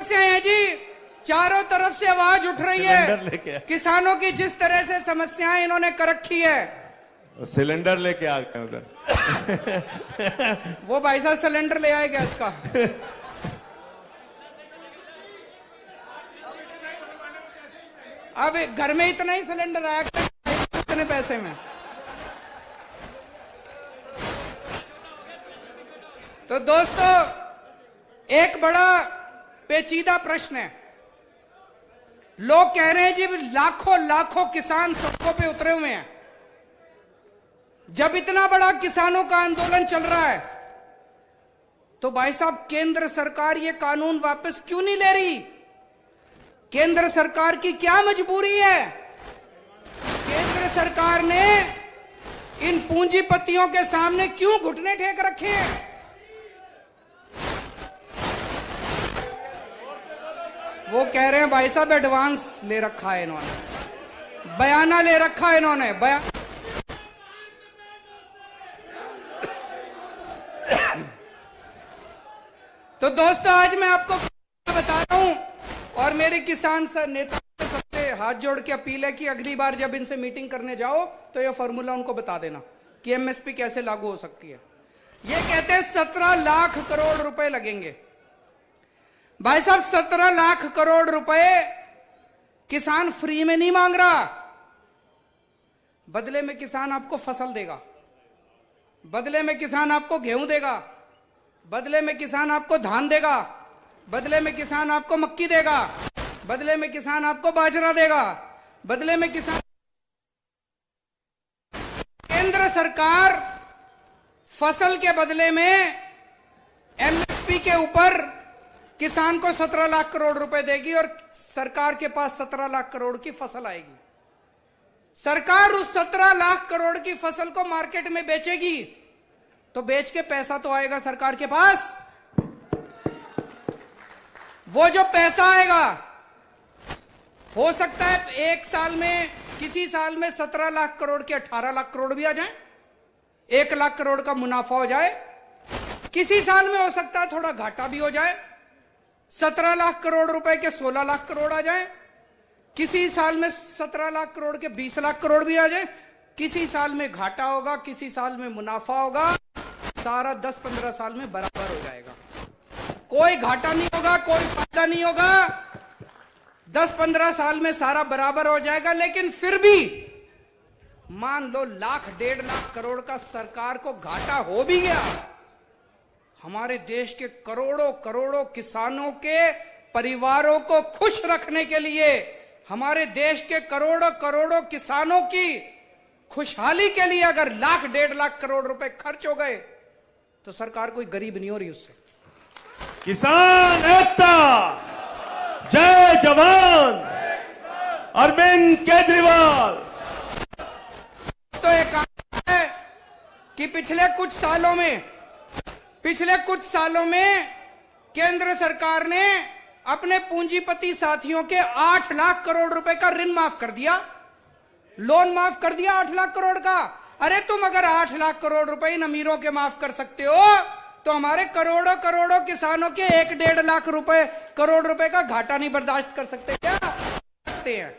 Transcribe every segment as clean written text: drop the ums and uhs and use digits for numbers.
समस्याएं हैं जी, चारों तरफ से आवाज उठ रही है। किसानों की जिस तरह से समस्याएं इन्होंने कर रखी है। सिलेंडर लेके आ गए उधर। वो भाई साहब सिलेंडर ले आए गैस का। अब घर में इतना ही सिलेंडर आया, इतने पैसे में। तो दोस्तों, एक बड़ा पेचीदा प्रश्न है। लोग कह रहे हैं जी लाखों लाखों किसान सड़कों पे उतरे हुए हैं। जब इतना बड़ा किसानों का आंदोलन चल रहा है तो भाई साहब केंद्र सरकार ये कानून वापस क्यों नहीं ले रही? केंद्र सरकार की क्या मजबूरी है? केंद्र सरकार ने इन पूंजीपतियों के सामने क्यों घुटने टेक रखे हैं? वो कह रहे हैं भाई साहब एडवांस ले रखा है इन्होंने, बयाना ले रखा है इन्होंने, बयान। तो दोस्तों, आज मैं आपको बता रहा हूं और मेरे किसान नेता सबसे हाथ जोड़ के अपील है कि अगली बार जब इनसे मीटिंग करने जाओ तो ये फॉर्मूला उनको बता देना कि एमएसपी कैसे लागू हो सकती है। ये कहते हैं 17 लाख करोड़ रुपए लगेंगे। भाई साहब 17 लाख करोड़ रुपए किसान फ्री में नहीं मांग रहा। बदले में किसान आपको फसल देगा, बदले में किसान आपको गेहूं देगा, बदले में किसान आपको धान देगा, बदले में किसान आपको मक्की देगा, बदले में किसान आपको बाजरा देगा, बदले में किसान। केंद्र सरकार फसल के बदले में एमएसपी के ऊपर किसान को 17 लाख करोड़ रुपए देगी और सरकार के पास 17 लाख करोड़ की फसल आएगी। सरकार उस 17 लाख करोड़ की फसल को मार्केट में बेचेगी तो बेच के पैसा तो आएगा सरकार के पास। वो जो पैसा आएगा, हो सकता है एक साल में, किसी साल में 17 लाख करोड़ के 18 लाख करोड़ भी आ जाए, 1 लाख करोड़ का मुनाफा हो जाए। किसी साल में हो सकता है थोड़ा घाटा भी हो जाए, 17 लाख करोड़ रुपए के 16 लाख करोड़ आ जाए। किसी साल में 17 लाख करोड़ के 20 लाख करोड़ भी आ जाए। किसी साल में घाटा होगा, किसी साल में मुनाफा होगा। सारा 10-15 साल में बराबर हो जाएगा। कोई घाटा नहीं होगा, कोई फायदा नहीं होगा। 10-15 साल में सारा बराबर हो जाएगा। लेकिन फिर भी मान लो 1.5 लाख करोड़ का सरकार को घाटा हो भी गया, हमारे देश के करोड़ों करोड़ों किसानों के परिवारों को खुश रखने के लिए, हमारे देश के करोड़ों करोड़ों किसानों की खुशहाली के लिए अगर 1.5 लाख करोड़ रुपए खर्च हो गए तो सरकार कोई गरीब नहीं हो रही उससे। किसान एकता, जय जवान, अरविंद केजरीवाल। तो एक काम है कि पिछले कुछ सालों में केंद्र सरकार ने अपने पूंजीपति साथियों के 8 लाख करोड़ रुपए का ऋण माफ कर दिया, लोन माफ कर दिया 8 लाख करोड़ का। अरे तुम अगर 8 लाख करोड़ रुपए इन अमीरों के माफ कर सकते हो तो हमारे करोड़ों करोड़ों किसानों के 1.5 लाख करोड़ रुपए का घाटा नहीं बर्दाश्त कर सकते क्या? सकते हैं।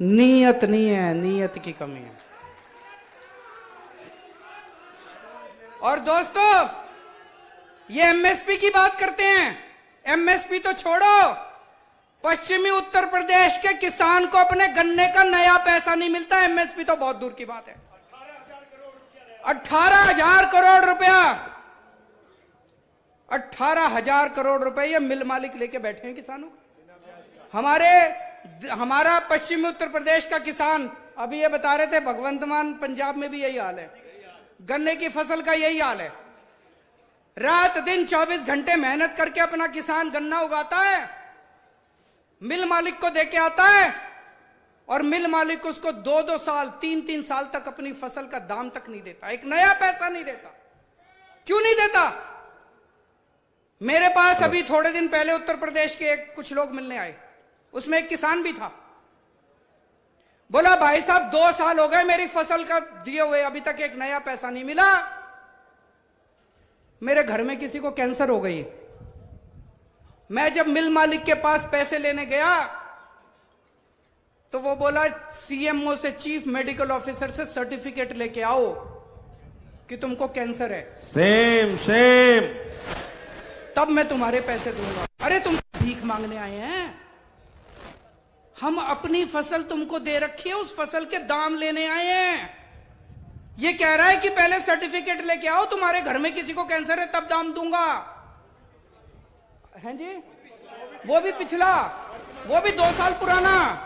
नीयत नहीं है, नीयत की कमी है। और दोस्तों, ये एमएसपी की बात करते हैं। एमएसपी तो छोड़ो, पश्चिमी उत्तर प्रदेश के किसान को अपने गन्ने का नया पैसा नहीं मिलता। एमएसपी तो बहुत दूर की बात है। 18,000 करोड़ रुपया, 18,000 करोड़ रुपए ये मिल मालिक लेके बैठे हैं किसानों। हमारा पश्चिमी उत्तर प्रदेश का किसान अभी ये बता रहे थे, भगवंत मान पंजाब में भी यही हाल है, गन्ने की फसल का यही हाल है। रात दिन 24 घंटे मेहनत करके अपना किसान गन्ना उगाता है, मिल मालिक को देके आता है और मिल मालिक उसको 2-2 साल 3-3 साल तक अपनी फसल का दाम तक नहीं देता, एक नया पैसा नहीं देता। क्यों नहीं देता? मेरे पास अभी थोड़े दिन पहले उत्तर प्रदेश के कुछ लोग मिलने आए, उसमें एक किसान भी था। बोला भाई साहब 2 साल हो गए मेरी फसल का दिए हुए, अभी तक एक नया पैसा नहीं मिला। मेरे घर में किसी को कैंसर हो गई, मैं जब मिल मालिक के पास पैसे लेने गया तो वो बोला सीएमओ से, चीफ मेडिकल ऑफिसर से सर्टिफिकेट लेके आओ कि तुमको कैंसर है, सेम सेम। तब मैं तुम्हारे पैसे दूंगा। अरे तुम भीख मांगने आए हैं? हम अपनी फसल तुमको दे रखी है, उस फसल के दाम लेने आए हैं। ये कह रहा है कि पहले सर्टिफिकेट लेके आओ, तुम्हारे घर में किसी को कैंसर है तब दाम दूंगा। हैं जी? वो भी पिछला, वो भी 2 साल पुराना।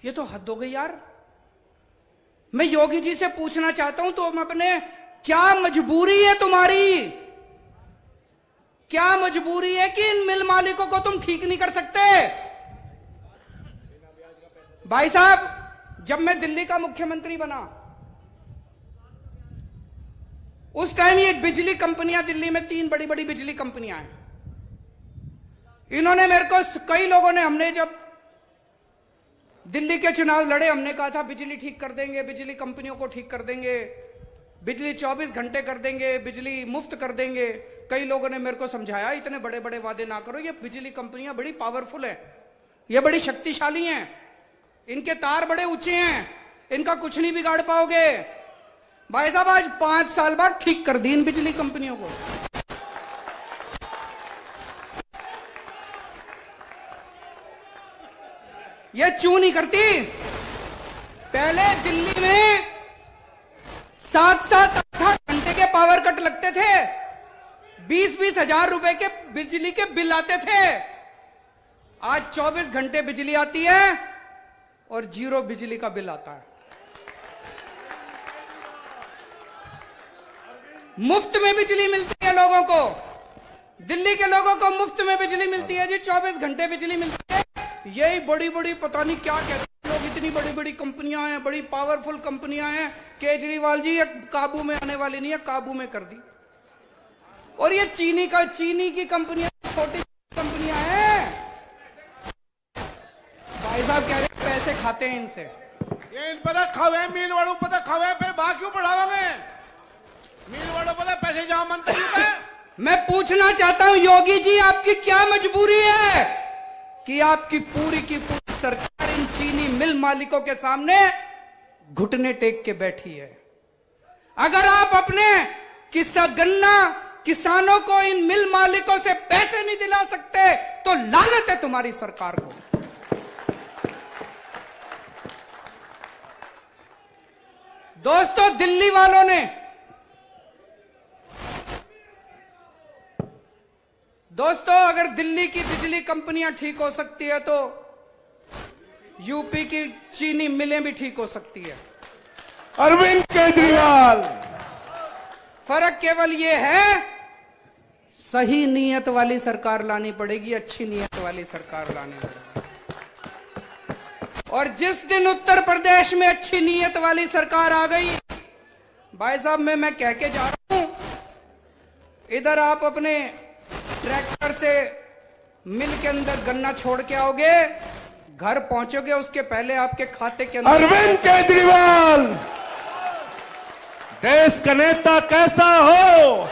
ये तो हद हो गई यार। मैं योगी जी से पूछना चाहता हूं, तुम अपने, क्या मजबूरी है तुम्हारी? क्या मजबूरी है कि इन मिल मालिकों को तुम ठीक नहीं कर सकते? भाई साहब, जब मैं दिल्ली का मुख्यमंत्री बना उस टाइम ये बिजली कंपनियां, दिल्ली में 3 बड़ी बड़ी बिजली कंपनियां हैं। इन्होंने मेरे को, कई लोगों ने, हमने जब दिल्ली के चुनाव लड़े, हमने कहा था बिजली ठीक कर देंगे, बिजली कंपनियों को ठीक कर देंगे, बिजली 24 घंटे कर देंगे, बिजली मुफ्त कर देंगे। कई लोगों ने मेरे को समझाया इतने बड़े बड़े वादे ना करो, ये बिजली कंपनियां बड़ी पावरफुल है, ये बड़ी शक्तिशाली हैं, इनके तार बड़े ऊंचे हैं, इनका कुछ नहीं बिगाड़ पाओगे। भाई साहब, आज 5 साल बाद ठीक कर दी इन बिजली कंपनियों को। ये क्यों नहीं करती? पहले दिल्ली में 7-7, 8 घंटे के पावर कट लगते थे, 20-20 हजार रुपए के बिजली के बिल आते थे। आज 24 घंटे बिजली आती है और 0 बिजली का बिल आता है। मुफ्त में बिजली मिलती है लोगों को, दिल्ली के लोगों को मुफ्त में बिजली मिलती है जी, 24 घंटे बिजली मिलती है। यही बड़ी बड़ी, पता नहीं क्या कहते हैं लोग, इतनी बड़ी बड़ी कंपनियां हैं, बड़ी पावरफुल कंपनियां हैं। केजरीवाल जी, ये काबू में आने वाली नहीं है, काबू में कर दी। और ये चीनी की कंपनियां, छोटी कंपनियां हैं। भाई साहब कह रहे पैसे खाते हैं इनसे। ये इन पता खवे मिल वालों पता खवे, फिर बात क्यों बढ़ावांगे? मिल वालों पता पैसे जहां मंत्री का। मैं पूछना चाहता हूं योगी जी, आपकी क्या मजबूरी है कि आपकी पूरी की पूरी सरकार इन चीनी मिल मालिकों के सामने घुटने टेक के बैठी है? अगर आप अपने गन्ना किसानों को, इन मिल मालिकों से पैसे नहीं दिला सकते तो लानत है तुम्हारी सरकार को। दोस्तों, दिल्ली वालों ने, दोस्तों, अगर दिल्ली की बिजली कंपनियां ठीक हो सकती है तो यूपी की चीनी मिलें भी ठीक हो सकती है। अरविंद केजरीवाल। फर्क केवल यह है, सही नीयत वाली सरकार लानी पड़ेगी, अच्छी नीयत वाली सरकार लानी पड़ेगी। और जिस दिन उत्तर प्रदेश में अच्छी नीयत वाली सरकार आ गई, भाई साहब, मैं कह के जा रहा हूं, इधर आप अपने ट्रैक्टर से मिल के अंदर गन्ना छोड़ के आओगे, घर पहुंचोगे, उसके पहले आपके खाते के अंदर। अरविंद केजरीवाल, देश का नेता कैसा हो?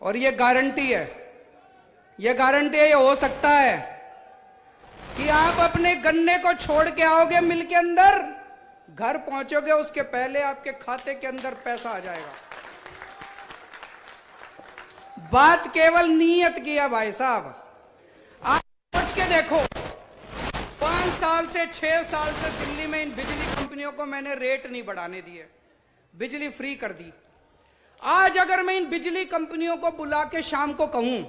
और ये गारंटी है, ये हो सकता है कि आप अपने गन्ने को छोड़ के आओगे मिल के अंदर, घर पहुंचोगे, उसके पहले आपके खाते के अंदर पैसा आ जाएगा। बात केवल नीयत की है भाई साहब। आप सोच के देखो, 5 साल से 6 साल से दिल्ली में इन बिजली कंपनियों को मैंने रेट नहीं बढ़ाने दिए, बिजली फ्री कर दी। आज अगर मैं इन बिजली कंपनियों को बुला के शाम को कहूं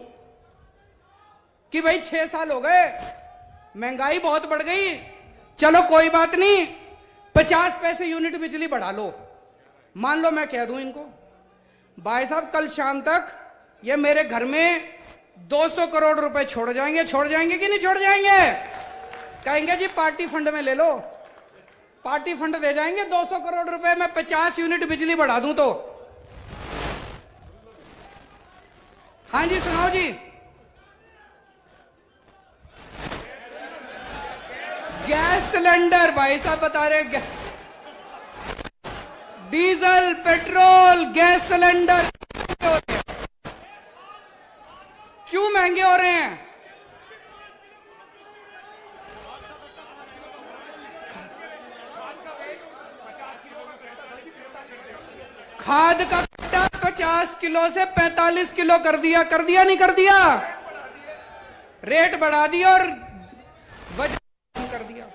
कि भाई 6 साल हो गए, महंगाई बहुत बढ़ गई, चलो कोई बात नहीं, 50 पैसे यूनिट बिजली बढ़ा लो, मान लो मैं कह दूं इनको, भाई साहब कल शाम तक ये मेरे घर में 200 करोड़ रुपए छोड़ जाएंगे कि नहीं छोड़ जाएंगे? कहेंगे जी पार्टी फंड में ले लो, पार्टी फंड दे जाएंगे 200 करोड़ रुपए में 50 यूनिट बिजली बढ़ा दूं तो। हाँ जी, सुनाओ जी। गैस सिलेंडर, भाई साहब बता रहे, डीजल, पेट्रोल, सिलेंडर क्यों महंगे हो रहे हैं? खाद का कट्टा 50 किलो से 45 किलो कर दिया नहीं कर दिया? रेट बढ़ा दिया और वजन कर दिया।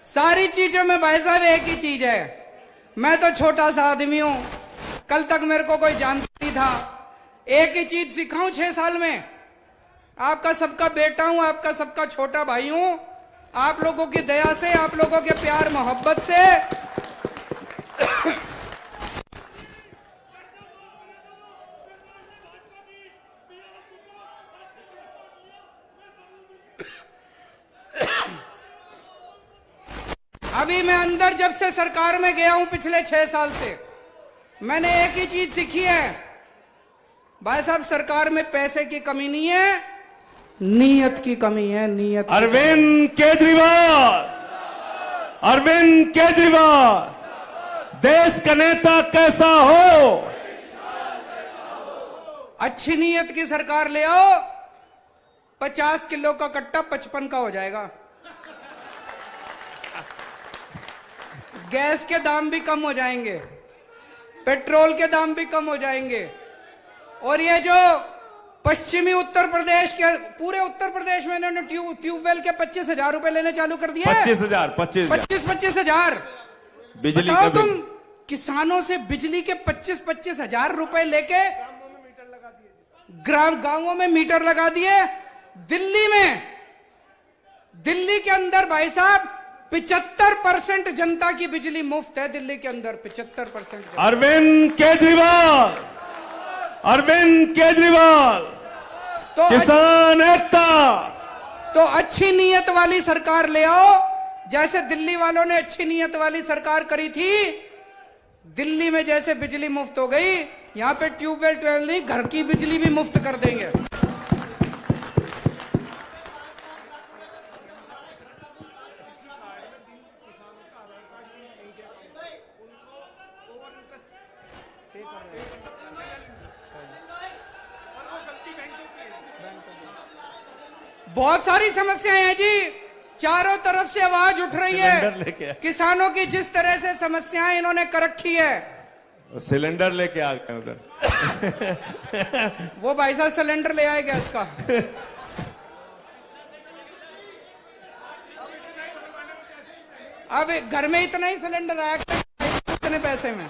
सारी चीजों में भाई साहब एक ही चीज है, मैं तो छोटा सा आदमी हूं, कल तक मेरे को कोई जानता नहीं था। एक ही चीज सीखा हूं 6 साल में, आपका सबका बेटा हूं, आपका सबका छोटा भाई हूं। आप लोगों की दया से, आप लोगों के प्यार मोहब्बत से अभी मैं अंदर जब से सरकार में गया हूं पिछले 6 साल से, मैंने एक ही चीज सीखी है भाई साहब, सरकार में पैसे की कमी नहीं है, नीयत की कमी है। नीयत। अरविंद केजरीवाल, अरविंद केजरीवाल, देश का नेता कैसा हो? अच्छी नीयत की सरकार ले आओ, 50 किलो का कट्टा 55 का हो जाएगा, गैस के दाम भी कम हो जाएंगे, पेट्रोल के दाम भी कम हो जाएंगे। और ये जो पश्चिमी उत्तर प्रदेश के, पूरे उत्तर प्रदेश में इन्होंने ट्यूबवेल के 25,000 रुपए लेने चालू कर दिए। 25,000 बिजली। बताओ तुम, किसानों से बिजली के 25,000 रुपए लेके गांवों में मीटर लगा दिए। दिल्ली के अंदर भाई साहब 75% जनता की बिजली मुफ्त है। दिल्ली के अंदर 75%। अरविंद केजरीवाल, अरविंद केजरीवाल, तो किसान एकता। तो अच्छी नीयत वाली सरकार ले आओ, जैसे दिल्ली वालों ने अच्छी नीयत वाली सरकार करी थी। दिल्ली में जैसे बिजली मुफ्त हो गई, यहां पे ट्यूबवेल नहीं, घर की बिजली भी मुफ्त कर देंगे। बहुत सारी समस्याएं हैं जी, चारों तरफ से आवाज उठ रही है। किसानों की जिस तरह से समस्याएं इन्होंने कर रखी है। सिलेंडर लेके आ गए उधर। वो भाई साहब सिलेंडर ले आए गैस का। अब घर में इतना ही सिलेंडर आया, इतने पैसे में।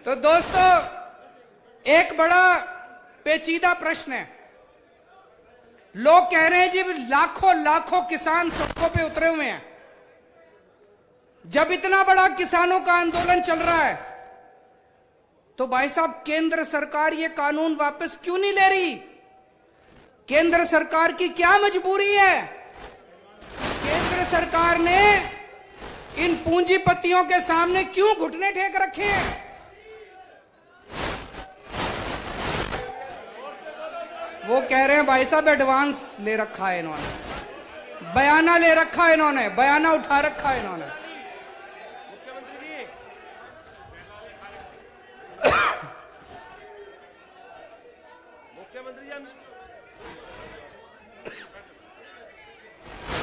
तो दोस्तों, एक बड़ा पेचीदा प्रश्न है। लोग कह रहे हैं जी लाखों किसान सड़कों पे उतरे हुए हैं। जब इतना बड़ा किसानों का आंदोलन चल रहा है, तो भाई साहब केंद्र सरकार ये कानून वापस क्यों नहीं ले रही? केंद्र सरकार की क्या मजबूरी है? केंद्र सरकार ने इन पूंजीपतियों के सामने क्यों घुटने टेक रखे हैं? वो कह रहे हैं भाई साहब एडवांस ले रखा है इन्होंने, बयाना ले रखा है इन्होंने, बयाना उठा रखा है इन्होंने।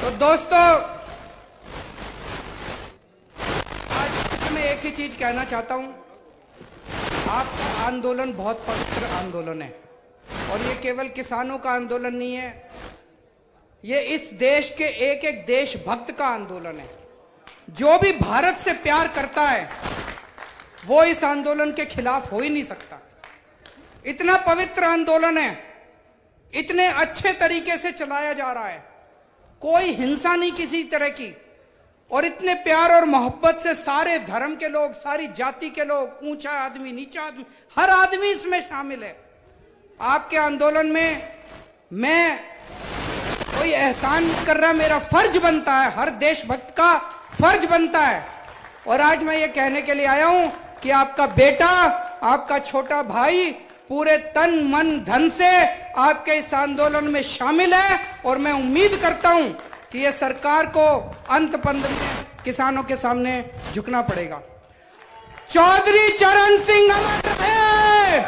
तो दोस्तों, आज मैं एक ही चीज कहना चाहता हूं, आपका आंदोलन बहुत पवित्र आंदोलन है, और ये केवल किसानों का आंदोलन नहीं है, ये इस देश के एक एक देशभक्त का आंदोलन है। जो भी भारत से प्यार करता है वो इस आंदोलन के खिलाफ हो ही नहीं सकता। इतना पवित्र आंदोलन है, इतने अच्छे तरीके से चलाया जा रहा है, कोई हिंसा नहीं किसी तरह की, और इतने प्यार और मोहब्बत से सारे धर्म के लोग, सारी जाति के लोग, ऊंचा आदमी, नीचा आदमी, हर आदमी इसमें शामिल है। आपके आंदोलन में मैं कोई एहसान नहीं कर रहा, मेरा फर्ज बनता है, हर देशभक्त का फर्ज बनता है। और आज मैं ये कहने के लिए आया हूं कि आपका बेटा, आपका छोटा भाई पूरे तन मन धन से आपके इस आंदोलन में शामिल है, और मैं उम्मीद करता हूं कि ये सरकार को अंत पंद में किसानों के सामने झुकना पड़ेगा। चौधरी चरण सिंह अमर रहे,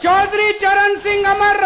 चौधरी चरण सिंह अमर